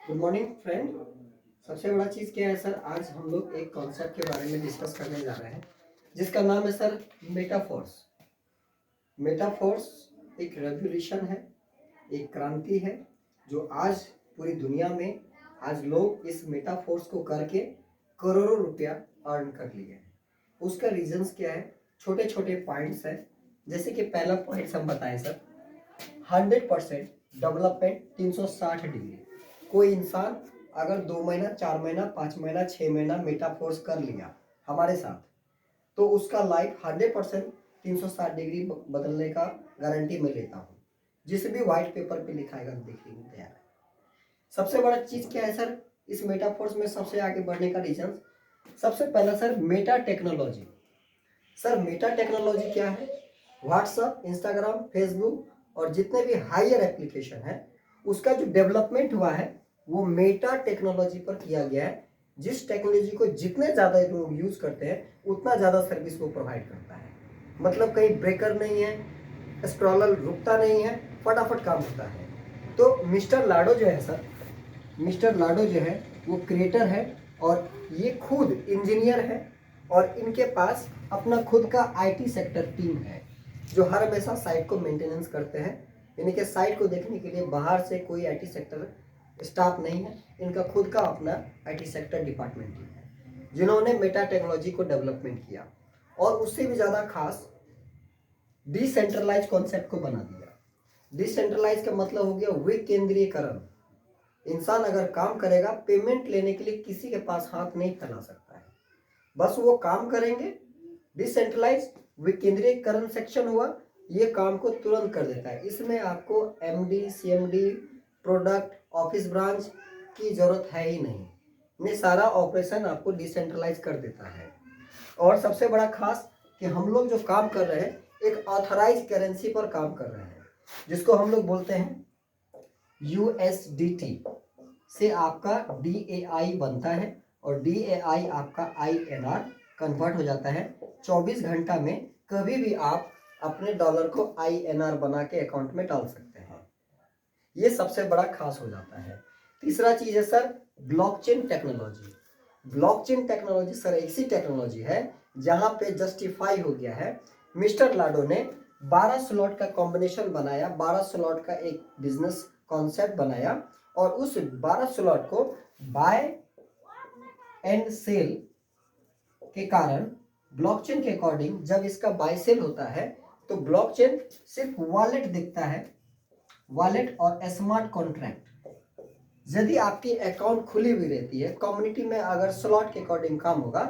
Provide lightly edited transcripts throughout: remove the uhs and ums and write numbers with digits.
Good morning friend. सबसे बड़ा चीज़ क्या है सर, आज हम लोग एक कॉन्सेप्ट के बारे में डिस्कस करने जा रहे हैं जिसका नाम है सर मेटाफोर्स। मेटाफोर्स एक रेवोल्यूशन है, एक क्रांति है जो आज पूरी दुनिया में आज लोग इस मेटाफोर्स को करके करोड़ों रुपया अर्न कर लिए हैं। उसका रीजंस क्या है? छोटे छोटे पॉइंट्स हैं। जैसे कि पहला पॉइंट्स हम बताएं सर, 100% डेवलपमेंट 360 डिग्री। कोई इंसान अगर 2 महीना, 4 महीना, 5 महीना, 6 महीना मेटाफोर्स कर लिया हमारे साथ, तो उसका लाइफ 100% 360 डिग्री बदलने का गारंटी मैं लेता हूँ। जिसे भी व्हाइट पेपर पे लिखाएगा देखने को तैयार है। सबसे बड़ा चीज क्या है सर इस मेटाफोर्स में सबसे आगे बढ़ने का रीजन? सबसे पहला sir Meta technology. Sir Meta technology क्या है? व्हाट्सअप, इंस्टाग्राम, फेसबुक और जितने भी हायर एप्लीकेशन है उसका जो डेवलपमेंट हुआ है वो मेटा टेक्नोलॉजी पर किया गया है। जिस टेक्नोलॉजी को जितने ज़्यादा लोग यूज़ करते हैं उतना ज़्यादा सर्विस वो प्रोवाइड करता है। मतलब कहीं ब्रेकर नहीं है, स्क्रॉलर रुकता नहीं है, फटाफट काम होता है। तो मिस्टर लाडो जो है सर, मिस्टर लाडो जो है वो क्रिएटर है और ये खुद इंजीनियर है और इनके पास अपना खुद का आईटी सेक्टर टीम है जो हर हमेशा साइट को मेंटेनेंस करते हैं। इनके साइट को देखने के लिए बाहर से कोई आईटी सेक्टर स्टाफ नहीं है, इनका खुद का अपना आईटी सेक्टर डिपार्टमेंट टीम है जिन्होंने मेटा टेक्नोलॉजी को डेवलपमेंट किया और उससे भी ज़्यादा खास डिसेंट्रलाइज कॉन्सेप्ट को बना दिया। डिसेंट्रलाइज का मतलब हो गया विकेंद्रीयकरण। इंसान अगर काम करेगा, पेमेंट लेने के लिए किसी के पास हाथ नहीं फैला सकता है, बस वो काम करेंगे। डिसेंट्रलाइज विकेंद्रीकरण सेक्शन हुआ, ये काम को तुरंत कर देता है। इसमें आपको MD, CMD, product, office branch की जरूरत है ही नहीं। ये सारा ऑपरेशन आपको डिसेंट्रलाइज कर देता है। और सबसे बड़ा खास कि हम लोग जो काम कर रहे हैं एक ऑथराइज करेंसी पर काम कर रहे हैं जिसको हम लोग बोलते हैं यूएसडीटी से आपका डीएआई बनता है और डीएआई आपका आईएनआर कन्वर्ट हो जाता है। 24 घंटा में कभी भी आप अपने डॉलर को आईएनआर बना के अकाउंट में डाल सकते हैं। ये सबसे बड़ा खास हो जाता है। तीसरा चीज है sir blockchain technology. Blockchain technology sir ऐसी टेक्नोलॉजी है जहां पे जस्टिफाई हो गया है। मिस्टर लाडो ने 12 स्लॉट का कॉम्बिनेशन बनाया, 12 स्लॉट का एक बिजनेस कॉन्सेप्ट बनाया और उस 12 स्लॉट को बाय एंड सेल के कारण ब्लॉकचेन के अकॉर्डिंग जब इसका बाय सेल होता है तो ब्लॉकचेन सिर्फ वॉलेट दिखता है, वॉलेट और स्मार्ट कॉन्ट्रैक्ट। यदि आपकी अकाउंट खुली हुई रहती है, कम्युनिटी में अगर स्लॉट के अकॉर्डिंग काम होगा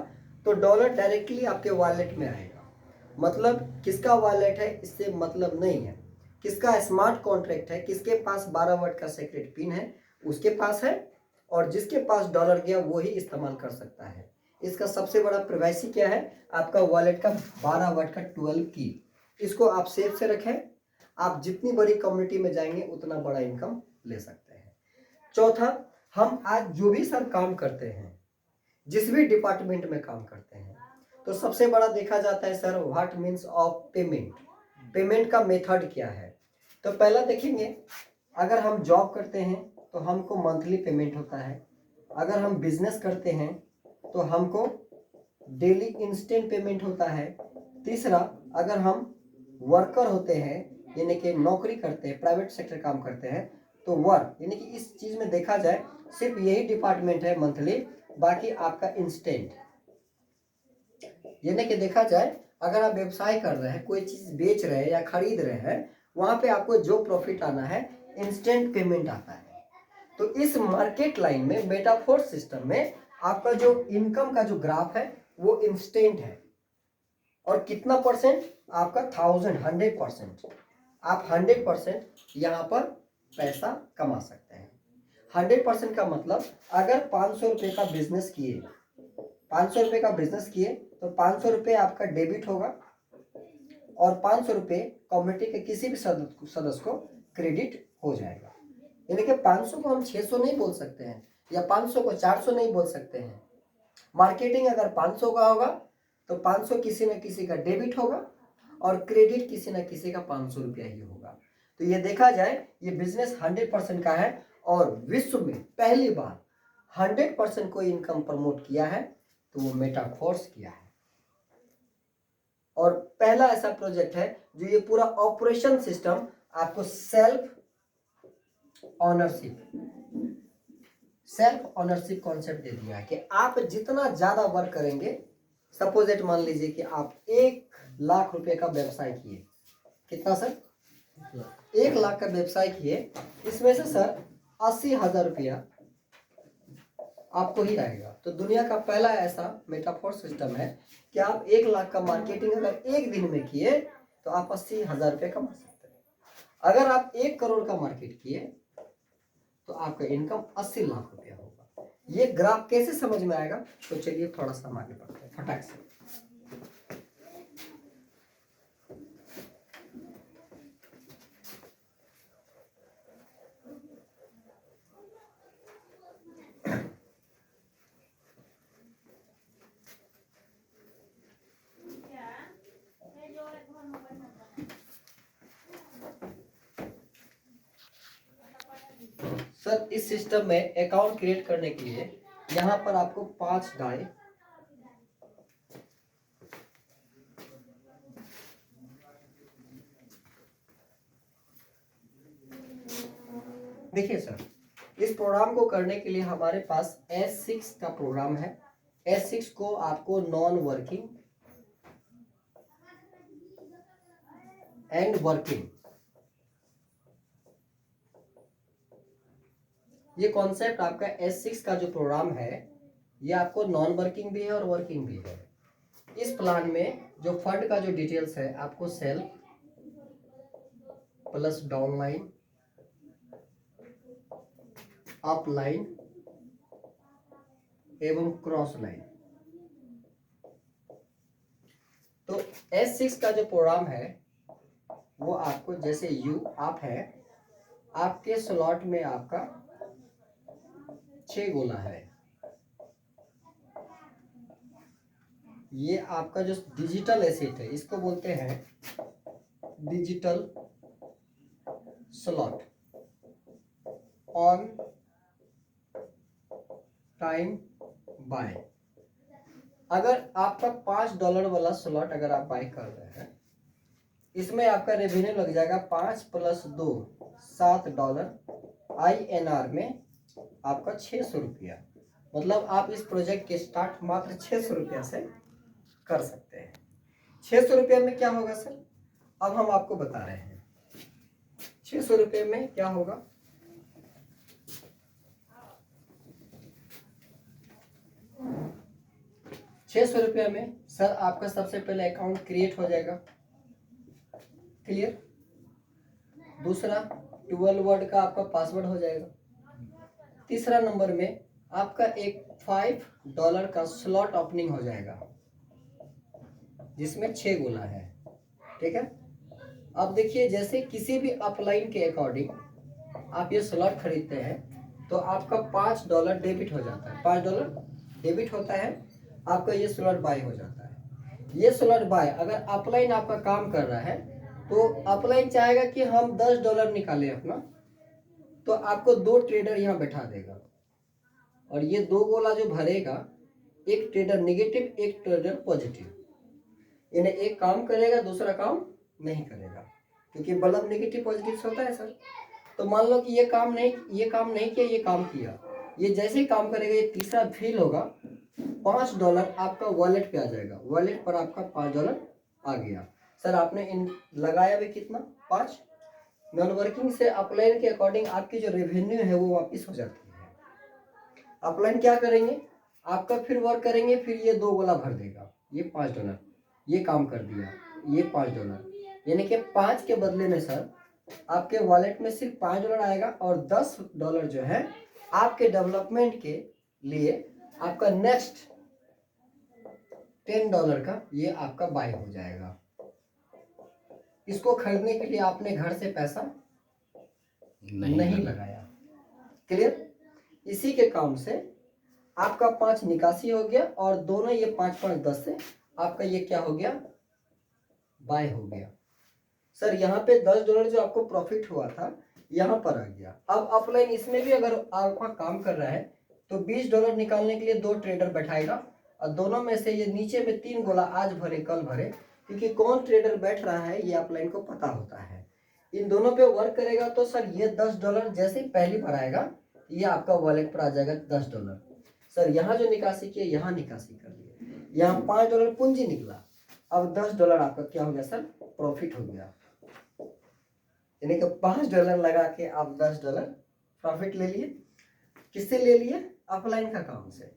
तो डॉलर डायरेक्टली आपके वॉलेट में आएगा। मतलब किसका वॉलेट है इससे मतलब नहीं है, किसका स्मार्ट कॉन्ट्रैक्ट है, किसके पास 12 वर्ड का सीक्रेट पिन है उसके पास है और जिसके पास डॉलर गया वो ही इस्तेमाल कर सकता है। इसका सबसे बड़ा प्राइवेसी क्या है? आपका वॉलेट का 12 वर्ड का 12 की। इसको आप सेफ से रखें, आप जितनी बड़ी कम्युनिटी में जाएंगे उतना बड़ा इनकम ले सकते हैं। चौथा, हम आज जो भी सर काम करते हैं, जिस भी डिपार्टमेंट में काम करते हैं, तो सबसे बड़ा देखा जाता है sir what means of payment. Payment का मेथड क्या है? तो पहला देखेंगे, अगर हम जॉब करते हैं तो हमको मंथली पेमेंट होता है। अगर हम बिजनेस करते हैं तो हमको डेली इंस्टेंट पेमेंट होता है। तीसरा, अगर हम वर्कर होते हैं यानी कि नौकरी करते हैं, प्राइवेट सेक्टर काम करते हैं, तो वर्क यानी कि इस चीज में देखा जाए सिर्फ यही डिपार्टमेंट है मंथली, बाकी आपका इंस्टेंट। यानी कि देखा जाए अगर आप व्यवसाय कर रहे हैं, कोई चीज बेच रहे हैं या खरीद रहे हैं, वहां पे आपको जो प्रॉफिट आना है इंस्टेंट पेमेंट आता है। तो इस मार्केट लाइन में मेटाफोर सिस्टम में आपका जो इनकम का जो ग्राफ है वो इंस्टेंट है। और कितना परसेंट? आपका 100%। आप 100% यहाँ पर पैसा कमा सकते हैं। 100% का मतलब अगर 500 रुपये का बिजनेस किए, 500 रुपये का बिजनेस किए तो 500 रुपये आपका डेबिट होगा और 500 रुपये कम्युनिटी के किसी भी सदस्य को क्रेडिट हो जाएगा। यानी कि 500 को हम 600 नहीं बोल सकते हैं या 500 को 400 नहीं बोल सकते हैं। मार्केटिंग अगर 500 का होगा तो 500 किसी न किसी का डेबिट होगा और क्रेडिट किसी न किसी का 500 रुपया ही होगा। तो ये देखा जाए ये बिजनेस 100% का है और विश्व में पहली बार 100% कोई इनकम प्रमोट किया है तो वो मेटाफोर्स किया है। और पहला ऐसा प्रोजेक्ट है जो ये पूरा ऑपरेशन सिस्टम आपको सेल्फ ऑनरशिप कॉन्सेप्ट दे दिया है कि आप जितना ज्यादा वर्क करेंगे, सपोज इट मान लीजिए कि आप 1 लाख रुपए का व्यवसाय किए, कितना सर? 1 लाख का व्यवसाय किए, इसमें से सर 80,000 रुपया आपको ही रहेगा। तो दुनिया का पहला ऐसा मेटाफोर सिस्टम है कि आप 1 लाख का मार्केटिंग अगर एक दिन में किए तो आप 80,000 रुपये कमा सकते हैं। अगर आप 1 करोड़ का मार्केट किए तो आपका इनकम 80 लाख रुपया होगा। ये ग्राफ कैसे समझ में आएगा? तो चलिए थोड़ा सा हम आगे बढ़ते हैं फटाक से। सर इस सिस्टम में अकाउंट क्रिएट करने के लिए यहां पर आपको 5 डाई देखिए सर, इस प्रोग्राम को करने के लिए हमारे पास S6 का प्रोग्राम है। S6 को आपको नॉन वर्किंग एंड वर्किंग, ये कॉन्सेप्ट आपका S6 का जो प्रोग्राम है ये आपको नॉन वर्किंग भी है और वर्किंग भी है। इस प्लान में जो फंड का जो डिटेल्स है आपको सेल्फ प्लस डाउनलाइन, अपलाइन एवं क्रॉस लाइन। तो S6 का जो प्रोग्राम है वो आपको जैसे यू आप है, आपके स्लॉट में आपका 6 गोला है। ये आपका जो डिजिटल एसेट है इसको बोलते हैं digital slot on time buy. अगर आपका $5 वाला स्लॉट अगर आप बाय कर रहे हैं, इसमें आपका रेवेन्यू लग जाएगा 5 + 2 $7 INR में आपका 600 रुपया। मतलब आप इस प्रोजेक्ट के स्टार्ट मात्र 600 रुपया से कर सकते हैं। 600 रुपया में क्या होगा सर? अब हम आपको बता रहे हैं 600 रुपये में क्या होगा। ₹600 में सर आपका सबसे पहले अकाउंट क्रिएट हो जाएगा, क्लियर। दूसरा 12 वर्ड का आपका पासवर्ड हो जाएगा। तीसरा नंबर में आपका एक $5 का स्लॉट ओपनिंग हो जाएगा जिसमें 6 गोला है, ठीक है। अब देखिए जैसे किसी भी अपलाइन के अकॉर्डिंग आप ये स्लॉट खरीदते हैं तो आपका $5 डेबिट हो जाता है। $5 डेबिट होता है, आपका ये स्लॉट बाय हो जाता है। ये स्लॉट बाय अगर अपलाइन आपका काम कर रहा है तो अपलाइन चाहेगा कि हम $10 निकालें अपना, तो आपको 2 ट्रेडर यहाँ बैठा देगा और ये 2 गोला जो भरेगा, एक ट्रेडर नेगेटिव एक ट्रेडर पॉजिटिव, यानी एक काम करेगा दूसरा काम नहीं करेगा, क्योंकि बल्ब नेगेटिव पॉजिटिव होता है सर। तो मान लो कि ये काम नहीं किया, ये काम किया, ये जैसे ही काम करेगा ये तीसरा फेल होगा, $5 आपका वॉलेट पे आ जाएगा। वॉलेट पर आपका $5 आ गया। सर आपने इन लगाया भी कितना? 5। नॉन वर्किंग से अपलाइन के अकॉर्डिंग आपकी जो रेवेन्यू है वो वापस हो जाती है। अपलाइन क्या करेंगे, आपका फिर वर्क करेंगे, फिर ये 2 गोला भर देगा, ये $5, ये काम कर दिया, ये $5, यानी कि 5 के बदले में सर आपके वॉलेट में सिर्फ $5 आएगा और $10 जो है आपके डेवलपमेंट के लिए आपका नेक्स्ट $10 का ये आपका बाय हो जाएगा। इसको खरीदने के लिए आपने घर से पैसा नहीं लगाया, क्लियर। इसी के काम से आपका 5 निकासी हो गया और दोनों ये 5 5 10 से आपका ये क्या हो गया, बाय हो गया। सर यहाँ पे $10 जो आपको प्रॉफिट हुआ था यहाँ पर आ गया। अब अपलाइन इसमें भी अगर आपका काम कर रहा है तो $20 निकालने के लिए 2 ट्रेडर बैठाएगा और दोनों में से ये नीचे में 3 गोला आज भरे कल भरे, क्योंकि कौन ट्रेडर बैठ रहा है ये अपलाइन को पता होता है। इन दोनों पे वर्क करेगा तो सर ये $10 जैसे ही पहली बार आएगा ये आपका वॉलेट पर आ जाएगा $10। सर यहाँ जो निकासी किए यहाँ निकासी कर लिए, यहाँ $5 पूंजी निकला, अब $10 आपका क्या हो गया सर, प्रॉफिट हो गया। यानी कि $5 लगा के आप $10 प्रॉफिट ले लिए। किससे ले लिए, अपलाइन का काम से।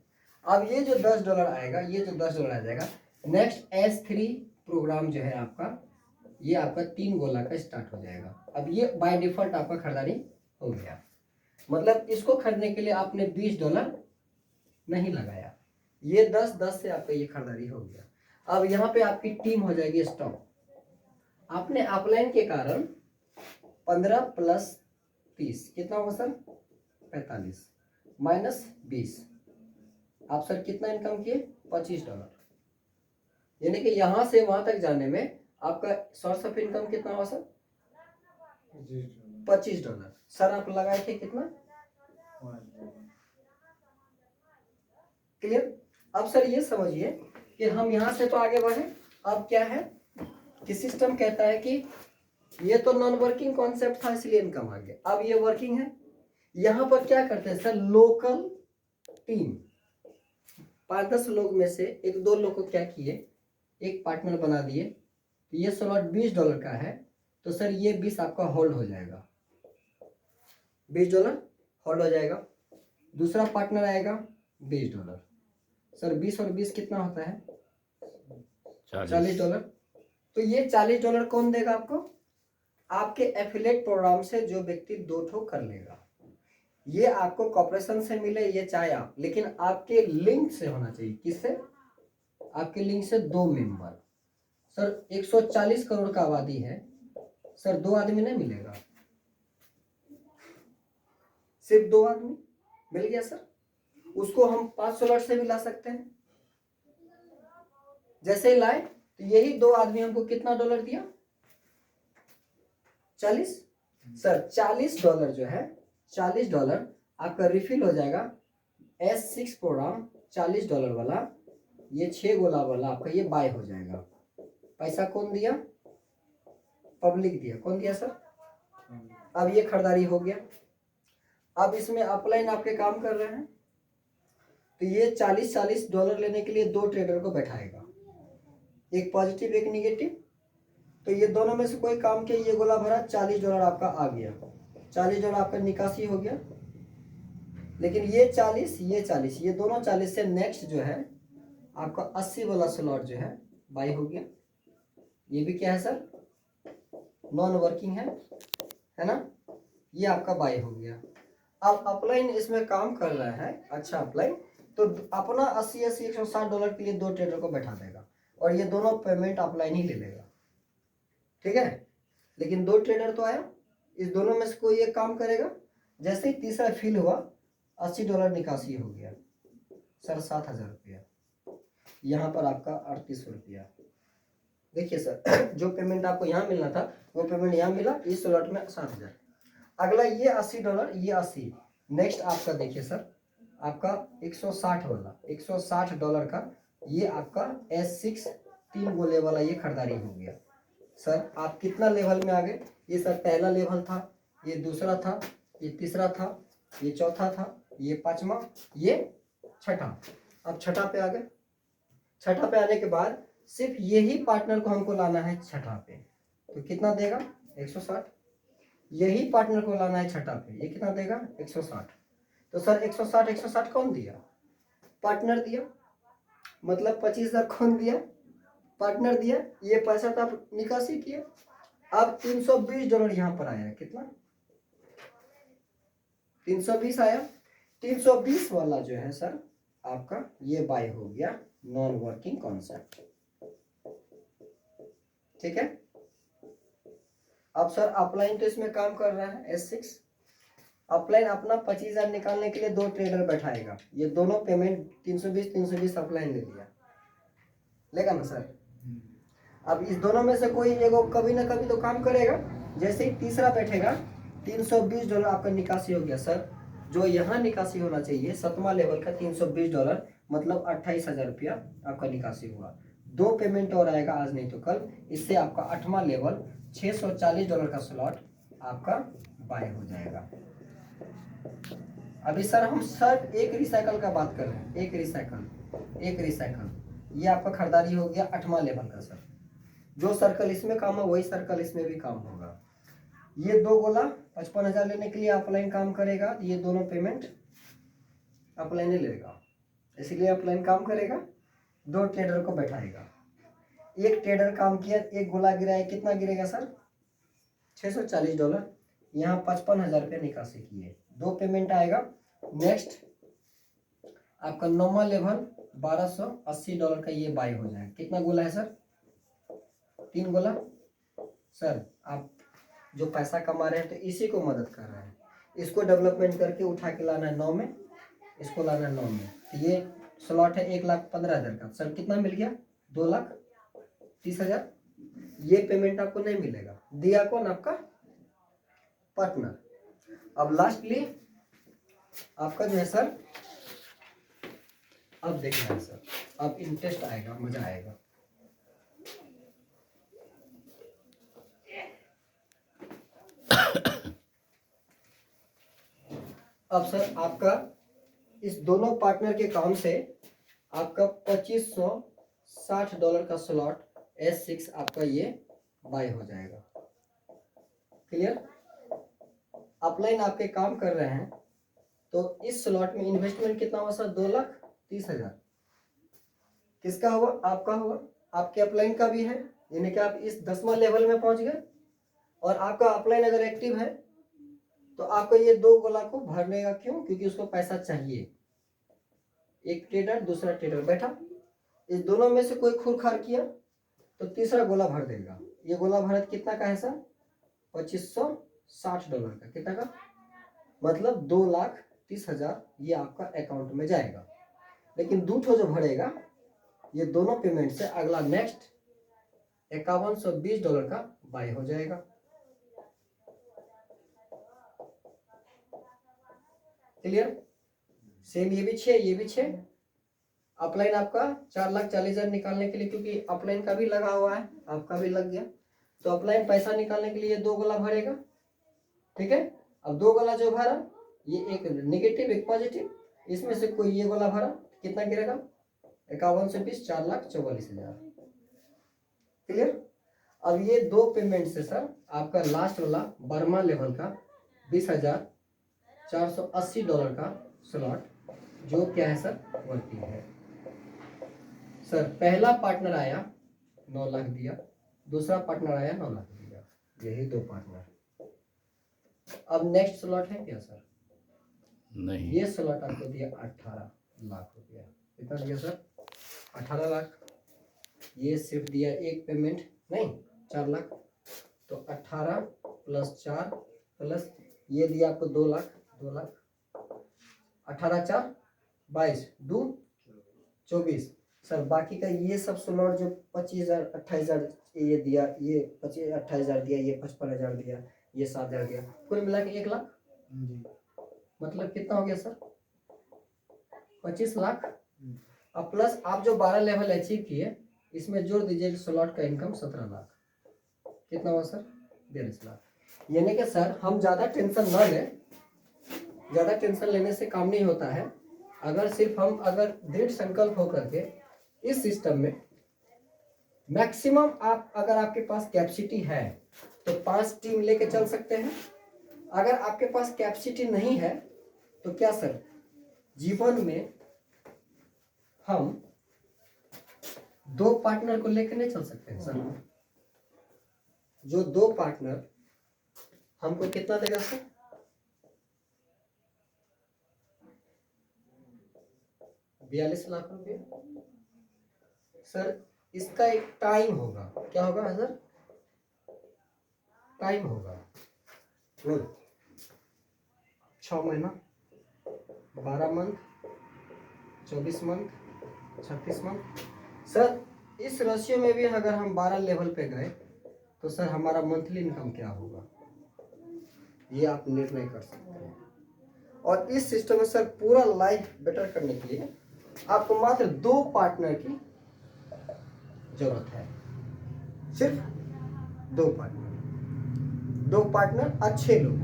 अब ये जो $10 आएगा, ये जो $10 आ जाएगा, नेक्स्ट S3 प्रोग्राम जो है आपका, ये आपका 3 गोला का स्टार्ट हो जाएगा। अब ये बाय डिफॉल्ट आपका खरीदारी हो गया, मतलब इसको खरीदने के लिए आपने $20 नहीं लगाया, ये 10 से आपका ये खरीदारी हो गया। अब यहाँ पे आपकी टीम हो जाएगी स्टॉक। आपने अपलाइन के कारण 15 + 30 कितना होगा सर, 45 माइनस 20, आप सर कितना इनकम किए, $25। यानी कि यहाँ से वहां तक जाने में आपका सोर्स ऑफ इनकम कितना हुआ सर, $25। सर आप लगाए थे कितना, क्लियर। अब सर ये समझिए कि हम यहाँ से तो आगे बढ़े, अब क्या है कि सिस्टम कहता है कि ये तो नॉन वर्किंग कॉन्सेप्ट था इसलिए इनकम आ गया, अब ये वर्किंग है। यहाँ पर क्या करते हैं सर, लोकल टीम 5-10 लोग में से 1-2 लोग को क्या किए, एक पार्टनर बना दिए। तो ये स्लॉट $20 का है तो सर ये 20 आपका होल्ड हो जाएगा, $20 होल्ड हो जाएगा। दूसरा पार्टनर आएगा $20, सर 20 और 20 कितना होता है, $40। तो ये $40 कौन देगा आपको, आपके एफिलिएट प्रोग्राम से जो व्यक्ति 2 ठो कर लेगा। ये आपको कॉर्पोरेशन से मिले ये चाहे आप, लेकिन आपके लिंक से होना चाहिए। किससे, आपके लिंक से 2 मेंबर। सर 140 करोड़ का आबादी है, सर 2 आदमी नहीं मिलेगा, सिर्फ 2 आदमी मिल गया सर। उसको हम 500 लॉट से भी ला सकते हैं। जैसे ही लाए तो यही 2 आदमी हमको कितना डॉलर दिया, 40। सर $40 जो है, $40 आपका रिफिल हो जाएगा। S6 प्रोग्राम $40 वाला, ये 6 गोला वाला आपका ये बाय हो जाएगा। पैसा कौन दिया, पब्लिक दिया। कौन दिया सर, अब ये खरीदारी हो गया। अब इसमें अपलाइन आपके काम कर रहे हैं तो ये $40 लेने के लिए 2 ट्रेडर को बैठाएगा, एक पॉजिटिव एक निगेटिव। तो ये दोनों में से कोई काम के ये गोला भरा, $40 आपका आ गया, $40 आपका निकासी हो गया। लेकिन ये 40 ये दोनों 40 से नेक्स्ट जो है आपका 80 वाला स्लॉट जो है बाई हो गया। ये भी क्या है सर, नॉन वर्किंग है ना, ये आपका बाई हो गया। अब अपलाइन इसमें काम कर रहा है, अच्छा अपलाइन तो अपना 80 $160 के लिए 2 ट्रेडर को बैठा देगा और ये दोनों पेमेंट अपलाइन ही ले लेगा, ठीक है। लेकिन 2 ट्रेडर तो आया, इस दोनों में से कोई एक काम करेगा। जैसे ही तीसरा फिल हुआ $80 निकासी हो गया, सर 7,000 रुपया, यहाँ पर आपका 38 रुपया। देखिए सर जो पेमेंट आपको यहाँ मिलना था वो पेमेंट यहाँ मिला, इस स्लॉट में 7,000। अगला ये $80, ये 80। नेक्स्ट आपका देखिए सर, आपका 160 वाला $160 का ये आपका S6 3 गोले वाला ये खरीदारी हो गया। सर आप कितना लेवल में आ गए, ये सर पहला लेवल था, ये दूसरा था, ये तीसरा था, ये चौथा था, ये पांचवा, ये छठा। अब छठा पे आ गए। छठा पे आने के बाद सिर्फ यही पार्टनर को हमको लाना है छठा पे, तो कितना देगा 160। यही पार्टनर को लाना है छठा पे, ये कितना देगा 160। तो सर 160 कौन दिया, पार्टनर दिया, मतलब 25,000 कौन दिया, पार्टनर दिया। ये पैसा तो आप निकासी किया। अब $320 यहाँ पर आया, कितना 320 आया। 320 वाला जो है सर आपका ये बाय हो गया, नॉन वर्किंग कॉन्सेप्ट, ठीक है। अब सर अपलाइन तो इसमें काम कर रहा है S6। अपलाइन अपना 25,000 निकालने के लिए 2 ट्रेडर बैठाएगा, ये दोनों पेमेंट 320 अपलाइन ले लिया, लेगा ना सर। अब इस दोनों में से कोई एगो कभी ना कभी तो काम करेगा। जैसे ही तीसरा बैठेगा $320 आपका निकासी हो गया सर। जो यहाँ निकासी होना चाहिए 7वां लेवल का $320, मतलब 28,000 रुपया आपका निकासी हुआ। 2 पेमेंट और आएगा आज नहीं तो कल, इससे आपका 8वां लेवल $640 का स्लॉट आपका बाय हो जाएगा। अभी सर हम सर एक रिसाइकल का बात कर रहे हैं, एक रिसाइकल ये आपका खरीदारी हो गया 8वां लेवल का सर। जो सर्कल इसमें काम है वही सर्कल इसमें भी काम होगा। ये 2 गोला 55,000 लेने के लिए अपलाइन काम करेगा, ये दोनों पेमेंट अपलाइन लेगा, इसलिए अपलाइन काम करेगा, 2 ट्रेडर को बैठाएगा। एक ट्रेडर काम किया, एक गोला गिराया, कितना गिरेगा सर? $640। यहाँ 55,000 रुपया निकासी किए, 2 पेमेंट आएगा। नेक्स्ट आपका 9वां लेवल $1,280 का ये बाय हो जाएगा। कितना गोला है सर? 3 गोला। सर आप जो पैसा कमा रहे हैं तो इसी को मदद कर रहे हैं, इसको डेवलपमेंट करके उठा के लाना है 9 में, इसको लाना है 9 में। तो ये स्लॉट है 1,15,000 का। सर कितना मिल गया? 2,30,000। ये पेमेंट आपको नहीं मिलेगा, दिया कौन? आपका पार्टनर। अब लास्टली आपका जो है सर, अब देखना है सर, अब इंटरेस्ट आएगा, मजा आएगा। अब सर आपका इस दोनों पार्टनर के काम से आपका $2,560 का स्लॉट S6 आपका ये बाय हो जाएगा। क्लियर? अपलाइन आपके काम कर रहे हैं तो इस स्लॉट में इन्वेस्टमेंट कितना हुआ सर? 2,30,000। किसका हुआ? आपका हुआ, आपके अपलाइन का भी है, यानी कि आप इस 10वां लेवल में पहुंच गए। और आपका अपलाइन अगर एक्टिव है तो आपको ये 2 गोला को भरने का, क्यों? क्योंकि उसको पैसा चाहिए। एक ट्रेडर दूसरा ट्रेडर बैठा, इस दोनों में से कोई खूरखार किया तो तीसरा गोला भर देगा। ये गोला भारत कितना का है सर? $2,560 का। कितना का? मतलब 2,30,000 ये आपका अकाउंट में जाएगा। लेकिन दूठो जो भरेगा ये दोनों पेमेंट से अगला नेक्स्ट $5,120 का बाय हो जाएगा। क्लियर? सेम ये भी 6, ये भी 6। अपलाइन आपका 4,40,000 निकालने के लिए, क्योंकि अपलाइन का भी लगा हुआ है, आपका भी लग गया, तो अपलाइन पैसा निकालने के लिए 2 गोला भरेगा। ठीक है? अब 2 गोला जो भरा, ये एक नेगेटिव एक पॉजिटिव, इसमें से कोई ये गोला भरा, कितना गिरेगा? 51 से 20, 4,44,000। क्लियर? अब ये 2 पेमेंट से सर आपका लास्ट वाला 12वां लेवल का $20,480 का स्लॉट जो क्या है सर? वर्किंग है। सर पहला पार्टनर आया 9 लाख दिया, दूसरा पार्टनर आया 9 लाख दिया, यही 2 पार्टनर। अब नेक्स्ट स्लॉट है क्या सर? नहीं, ये स्लॉट आपको दिया 18 लाख रुपया। कितना दिया सर? 18 लाख। ये सिर्फ दिया एक पेमेंट, नहीं 4 लाख, तो 18 + 4 प्लस ये दिया आपको 2 लाख, 2 लाख, 18 4 22 2 24। सर बाकी का ये सब स्लॉट जो 25,000 28,000 ये दिया, ये 25 28,000 दिया, ये 55,000 दिया, ये 7,000 दिया, कुल मिला के 1 लाख। मतलब कितना हो गया सर? 25 लाख। अब प्लस आप जो 12 लेवल अचीव किए इसमें जोड़ दीजिए स्लॉट का इनकम 17 लाख। कितना हुआ सर? 42 लाख। यानी कि सर हम ज़्यादा टेंशन ना लें, ज़्यादा टेंशन लेने से काम नहीं होता है। अगर सिर्फ हम अगर दृढ़ संकल्प होकर के इस सिस्टम में मैक्सिमम आप, अगर आपके पास कैपेसिटी है तो 5 टीम लेके चल सकते हैं। अगर आपके पास कैपेसिटी नहीं है तो क्या सर, जीवन में हम 2 पार्टनर को लेकर नहीं चल सकते हैं सर। जो 2 पार्टनर हमको कितना देगा सर? 42 लाख रुपये। सर इसका एक टाइम होगा, क्या होगा सर? टाइम होगा 6 महीना, 12 मंथ, 24 मंथ, 36 मंथ। सर इस रेशियो में भी अगर हम 12 लेवल पे गए तो सर हमारा मंथली इनकम क्या होगा? ये आप निर्णय कर सकते हैं। और इस सिस्टम में सर पूरा लाइफ बेटर करने के लिए आपको मात्र 2 पार्टनर की जरूरत है। सिर्फ 2 पार्टनर अच्छे लोग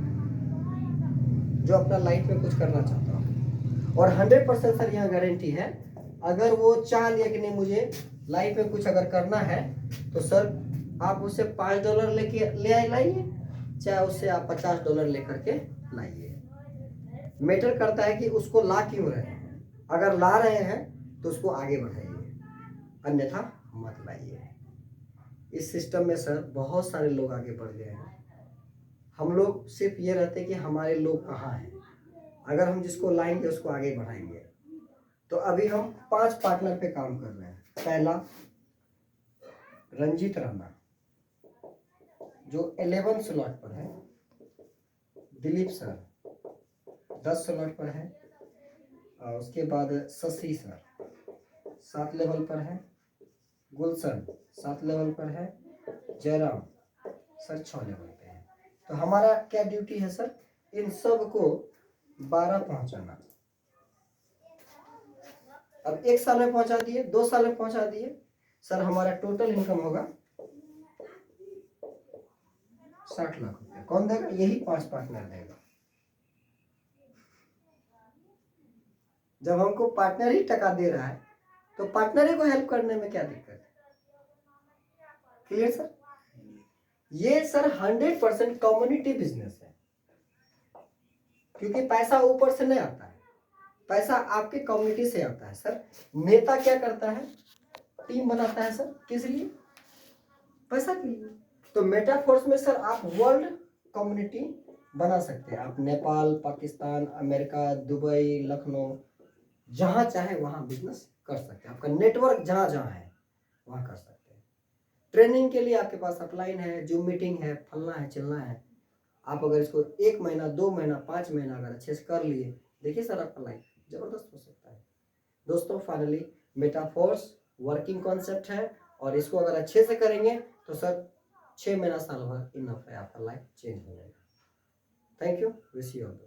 जो अपना लाइफ में कुछ करना चाहता हो। और 100% सर यहाँ गारंटी है, अगर वो चाह लिया कि नहीं मुझे लाइफ में कुछ अगर करना है तो सर आप उससे $5 लेके लाइए, चाहे उससे आप $50 लेकर के लाइए। मैटर करता है कि उसको ला क्यों रहे हैं। अगर ला रहे हैं तो उसको आगे बढ़ाइए, अन्यथा मत लाइए। इस सिस्टम में सर बहुत सारे लोग आगे बढ़ गए हैं। हम लोग सिर्फ ये रहते हैं कि हमारे लोग कहाँ हैं, अगर हम जिसको लाएंगे उसको आगे बढ़ाएंगे। तो अभी हम 5 पार्टनर पे काम कर रहे हैं। पहला रंजीत राणा जो 11 स्लॉट पर है, दिलीप सर 10 स्लॉट पर है, और उसके बाद शशि सर 7 लेवल पर है, गुलशन 7 लेवल पर है, जयराम सर 6 लेवल पे है। तो हमारा क्या ड्यूटी है सर, इन सब को 12 पहुंचाना। अब 1 साल में पहुंचा दिए, 2 साल में पहुंचा दिए, सर हमारा टोटल इनकम होगा 60 लाख रुपए। कौन देगा? यही 5 पार्टनर देगा। जब हमको पार्टनर ही टका दे रहा है तो पार्टनर ही को हेल्प करने में क्या दिक्कत है? Clear sir? ये सर 100% कम्युनिटी बिजनेस है, क्योंकि पैसा ऊपर से नहीं आता है, पैसा आपके कम्युनिटी से आता है। सर नेता क्या करता है? टीम बनाता है सर, किस लिए? पैसा के लिए। तो मेटाफोर्स में सर आप वर्ल्ड कम्युनिटी बना सकते हैं। आप नेपाल, पाकिस्तान, अमेरिका, दुबई, लखनऊ, जहां चाहे वहां बिजनेस कर सकते हैं। आपका नेटवर्क जहां जहां है वहां कर सकते हैं। ट्रेनिंग के लिए आपके पास अपलाइन है, जूम मीटिंग है, फलना है, चलना है। आप अगर इसको 1 महीना, 2 महीना, 5 महीना अगर अच्छे से कर लिए, देखिए सर आपका लाइफ जबरदस्त हो सकता है। दोस्तों फाइनली मेटाफोर्स वर्किंग कॉन्सेप्ट है, और इसको अगर अच्छे से करेंगे तो सर 6 महीना, साल भर इनफ है, आपका लाइफ चेंज हो जाएगा। Thank you, wish you all.